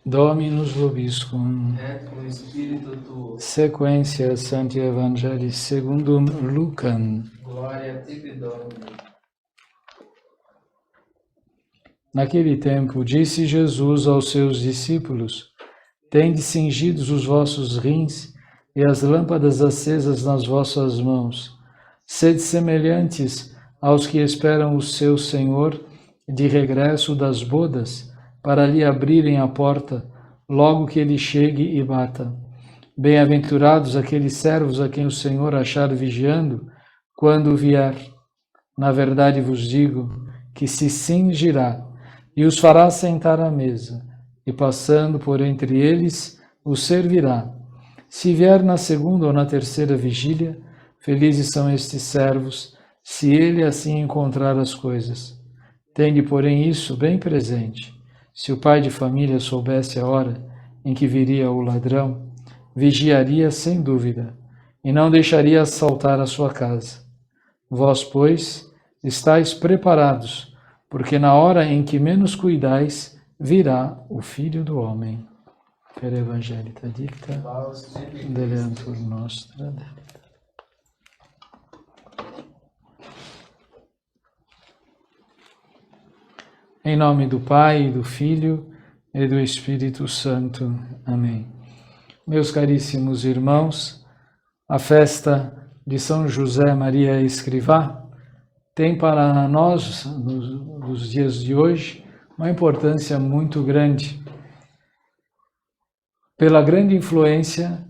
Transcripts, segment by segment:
Dominus vobiscum. Et cum spiritu tuo. Sequentia Sancti Evangelii secundum Lucam. Gloria tibi, Domine. Naquele tempo, disse Jesus aos seus discípulos: Tende cingidos os vossos rins e as lâmpadas acesas nas vossas mãos. Sede semelhantes aos que esperam o seu Senhor de regresso das bodas, para lhe abrirem a porta, logo que ele chegue e bata. Bem-aventurados aqueles servos a quem o Senhor achar vigiando, quando vier. Na verdade vos digo que se cingirá e os fará sentar à mesa, e passando por entre eles, os servirá. Se vier na segunda ou na terceira vigília, felizes são estes servos, se ele assim encontrar as coisas. Tende, porém, isso bem presente. Se o pai de família soubesse a hora em que viria o ladrão, vigiaria sem dúvida, e não deixaria assaltar a sua casa. Vós, pois, estáis preparados, porque na hora em que menos cuidais, virá o Filho do Homem. Per Evangelita dicta, deleantur nostra. Em nome do Pai, do Filho e do Espírito Santo. Amém. Meus caríssimos irmãos, a festa de São José Maria Escrivá tem para nós, nos dias de hoje, uma importância muito grande, pela grande influência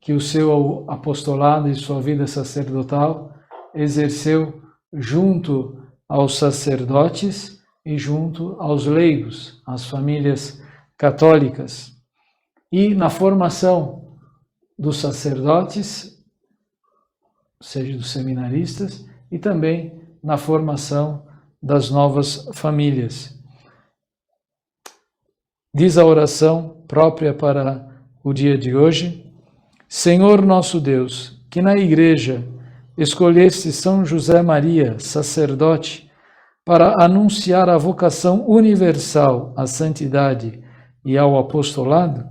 que o seu apostolado e sua vida sacerdotal exerceu junto aos sacerdotes e junto aos leigos, às famílias católicas, e na formação dos sacerdotes, ou seja, dos seminaristas, e também na formação das novas famílias. Diz a oração própria para o dia de hoje: Senhor nosso Deus, que na Igreja escolheste São José Maria, sacerdote, para anunciar a vocação universal à santidade e ao apostolado,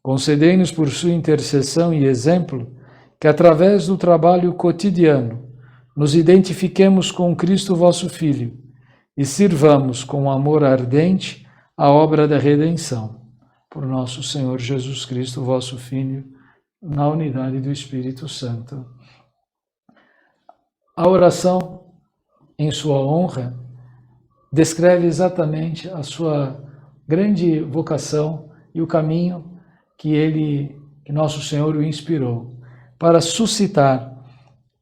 concedei-nos por sua intercessão e exemplo que, através do trabalho cotidiano, nos identifiquemos com Cristo vosso Filho e sirvamos com amor ardente a obra da redenção. Por nosso Senhor Jesus Cristo, vosso Filho, na unidade do Espírito Santo. A oração em sua honra descreve exatamente a sua grande vocação e o caminho que nosso Senhor o inspirou para suscitar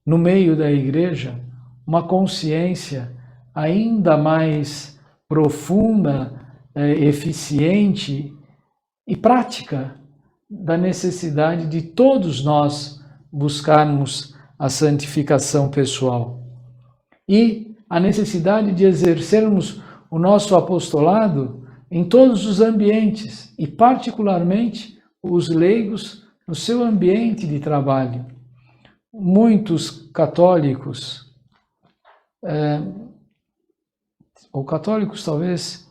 no meio da Igreja uma consciência ainda mais profunda, eficiente e prática da necessidade de todos nós buscarmos a santificação pessoal e a necessidade de exercermos o nosso apostolado em todos os ambientes e particularmente os leigos no seu ambiente de trabalho. Muitos católicos, ou católicos talvez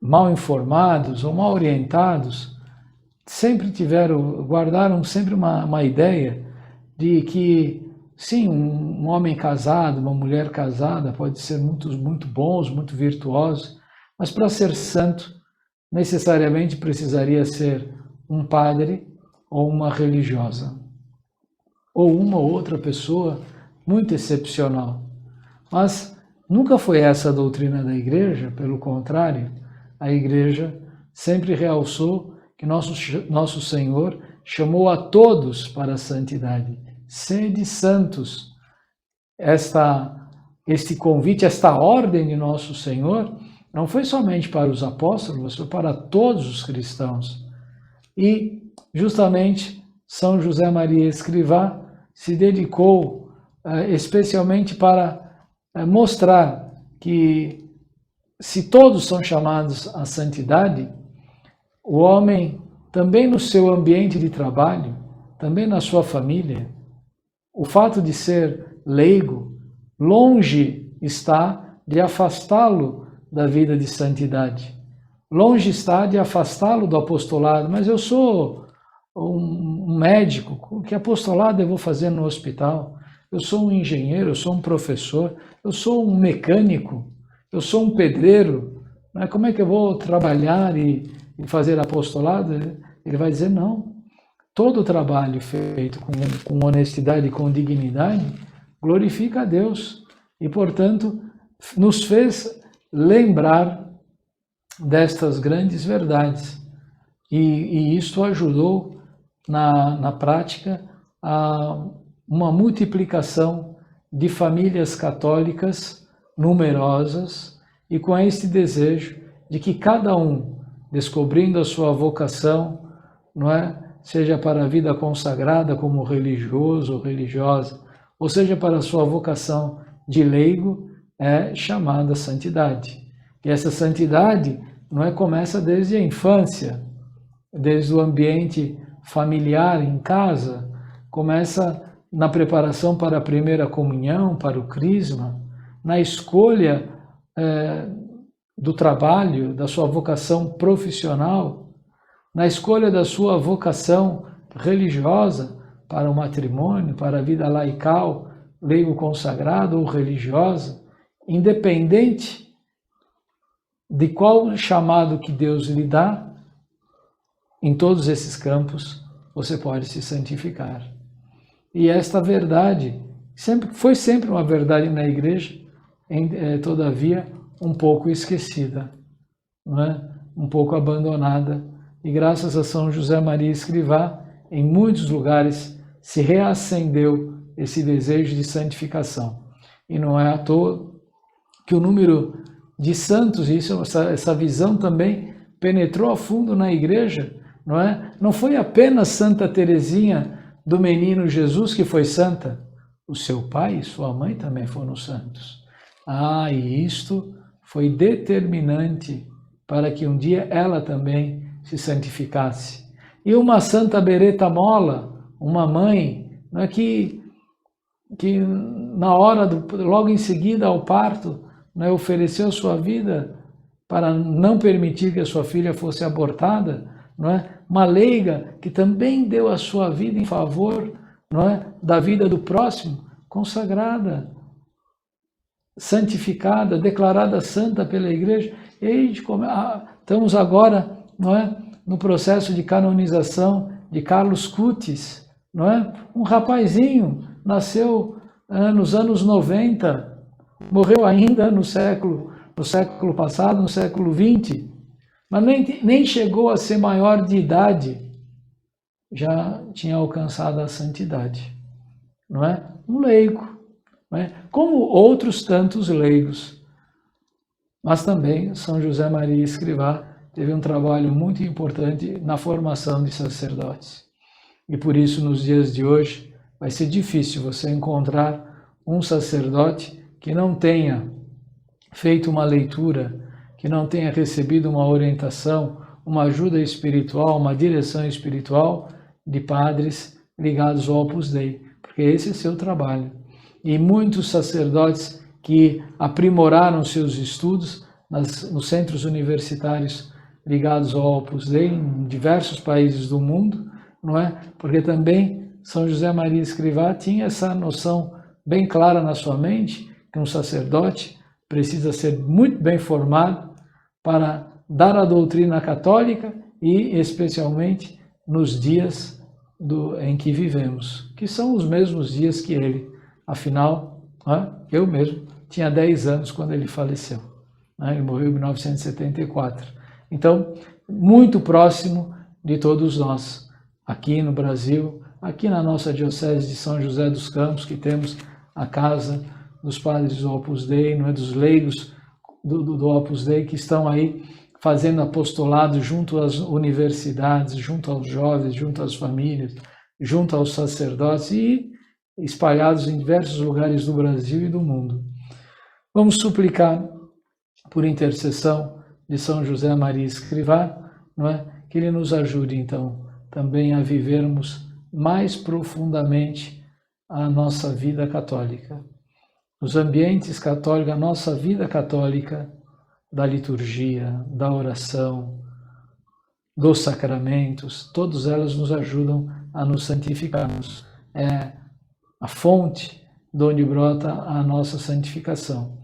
mal informados ou mal orientados, guardaram sempre uma ideia de que, sim, um homem casado, uma mulher casada pode ser muito bons, muito virtuosos, mas para ser santo, necessariamente precisaria ser um padre ou uma religiosa, ou uma ou outra pessoa muito excepcional. Mas nunca foi essa a doutrina da Igreja, pelo contrário, a Igreja sempre realçou que nosso Senhor chamou a todos para a santidade. Sede santos. Este convite, esta ordem de nosso Senhor, não foi somente para os apóstolos, mas foi para todos os cristãos. E, justamente, São José Maria Escrivá se dedicou especialmente para mostrar que, se todos são chamados à santidade, o homem, também no seu ambiente de trabalho, também na sua família, o fato de ser leigo, longe está de afastá-lo da vida de santidade. longe está de afastá-lo do apostolado, mas eu sou um médico, que apostolado eu vou fazer no hospital? Eu sou um engenheiro, eu sou um professor, eu sou um mecânico, eu sou um pedreiro, né? Como é que eu vou trabalhar e fazer apostolado? Ele vai dizer, não, todo trabalho feito com honestidade e com dignidade glorifica a Deus e, portanto, nos fez lembrar destas grandes verdades. E isto ajudou na prática a uma multiplicação de famílias católicas numerosas e com este desejo de que cada um, descobrindo a sua vocação, não é? Seja para a vida consagrada como religioso ou religiosa, ou seja para a sua vocação de leigo, é chamada santidade. E essa santidade não é, começa desde a infância, desde o ambiente familiar em casa, começa na preparação para a primeira comunhão, para o crisma, na escolha do trabalho, da sua vocação profissional, na escolha da sua vocação religiosa para o matrimônio, para a vida laical, leigo consagrado ou religiosa, independente de qual chamado que Deus lhe dá, em todos esses campos você pode se santificar. E esta verdade foi sempre uma verdade na igreja, todavia um pouco esquecida, não é? Um pouco abandonada. E graças a São José Maria Escrivá, em muitos lugares se reacendeu esse desejo de santificação. E não é à toa que o número de santos, e essa visão também penetrou a fundo na igreja, não é? Não foi apenas Santa Teresinha do Menino Jesus que foi santa, o seu pai e sua mãe também foram santos. E isto foi determinante para que um dia ela também se santificasse. E uma Santa Beretta Molla, uma mãe, não é, que na hora, logo em seguida ao parto, não é, ofereceu sua vida para não permitir que a sua filha fosse abortada, não é? Uma leiga que também deu a sua vida em favor, não é, da vida do próximo, consagrada, santificada, declarada santa pela igreja. E estamos agora, não é, no processo de canonização de Carlos Cutis, não é? Um rapazinho, nasceu nos anos 90, morreu ainda no século passado, no século 20, mas nem chegou a ser maior de idade, já tinha alcançado a santidade, não é? Um leigo, não é? Como outros tantos leigos. Mas também São José Maria Escrivá teve um trabalho muito importante na formação de sacerdotes. E por isso, nos dias de hoje, vai ser difícil você encontrar um sacerdote que não tenha feito uma leitura, que não tenha recebido uma orientação, uma ajuda espiritual, uma direção espiritual de padres ligados ao Opus Dei, porque esse é seu trabalho. E muitos sacerdotes que aprimoraram seus estudos nos centros universitários ligados ao Opus Dei em diversos países do mundo, não é? Porque também São José Maria Escrivá tinha essa noção bem clara na sua mente, que um sacerdote precisa ser muito bem formado para dar a doutrina católica e especialmente nos dias em que vivemos, que são os mesmos dias que ele. Afinal, eu mesmo tinha 10 anos quando ele faleceu. Ele morreu em 1974. Então, muito próximo de todos nós, aqui no Brasil, aqui na nossa Diocese de São José dos Campos, que temos a casa dos padres do Opus Dei, não é, dos leigos do Opus Dei, que estão aí fazendo apostolado junto às universidades, junto aos jovens, junto às famílias, junto aos sacerdotes e espalhados em diversos lugares do Brasil e do mundo. Vamos suplicar, por intercessão de São José Maria Escrivá, não é, que ele nos ajude, então, também a vivermos mais profundamente a nossa vida católica. Nos ambientes católicos, a nossa vida católica da liturgia, da oração, dos sacramentos, todas elas nos ajudam a nos santificarmos. É a fonte de onde brota a nossa santificação.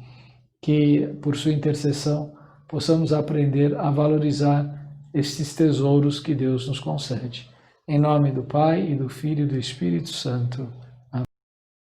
Que, por sua intercessão, possamos aprender a valorizar estes tesouros que Deus nos concede. Em nome do Pai, e do Filho e do Espírito Santo.